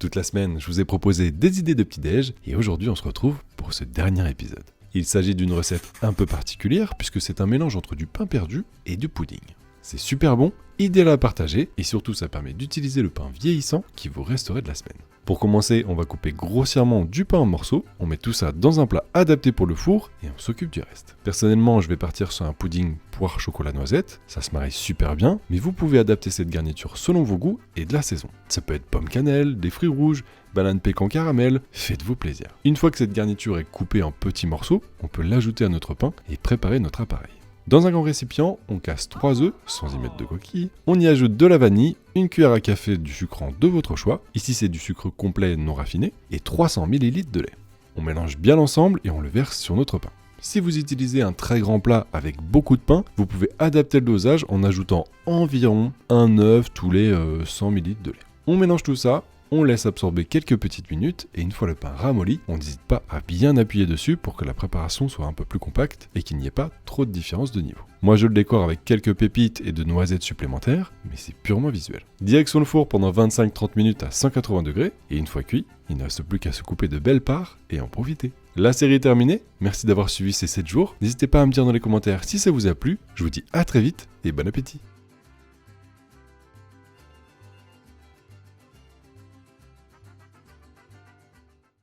Toute la semaine, je vous ai proposé des idées de petit-déj et aujourd'hui on se retrouve pour ce dernier épisode. Il s'agit d'une recette un peu particulière puisque c'est un mélange entre du pain perdu et du pudding. C'est super bon, idéal à partager et surtout ça permet d'utiliser le pain vieillissant qui vous resterait de la semaine. Pour commencer, on va couper grossièrement du pain en morceaux, on met tout ça dans un plat adapté pour le four et on s'occupe du reste. Personnellement, je vais partir sur un pudding poire chocolat noisette, ça se marie super bien, mais vous pouvez adapter cette garniture selon vos goûts et de la saison. Ça peut être pomme cannelle, des fruits rouges, banane pécan caramel, faites-vous plaisir. Une fois que cette garniture est coupée en petits morceaux, on peut l'ajouter à notre pain et préparer notre appareil. Dans un grand récipient, on casse 3 œufs, sans y mettre de coquilles. On y ajoute de la vanille, une cuillère à café du sucrant de votre choix. Ici, c'est du sucre complet non raffiné. Et 300 ml de lait. On mélange bien l'ensemble et on le verse sur notre pain. Si vous utilisez un très grand plat avec beaucoup de pain, vous pouvez adapter le dosage en ajoutant environ un œuf tous les 100 ml de lait. On mélange tout ça. On laisse absorber quelques petites minutes et une fois le pain ramolli, on n'hésite pas à bien appuyer dessus pour que la préparation soit un peu plus compacte et qu'il n'y ait pas trop de différence de niveau. Moi je le décore avec quelques pépites et de noisettes supplémentaires, mais c'est purement visuel. Direction le four pendant 25-30 minutes à 180 degrés et une fois cuit, il ne reste plus qu'à se couper de belles parts et en profiter. La série est terminée, merci d'avoir suivi ces 7 jours. N'hésitez pas à me dire dans les commentaires si ça vous a plu, je vous dis à très vite et bon appétit.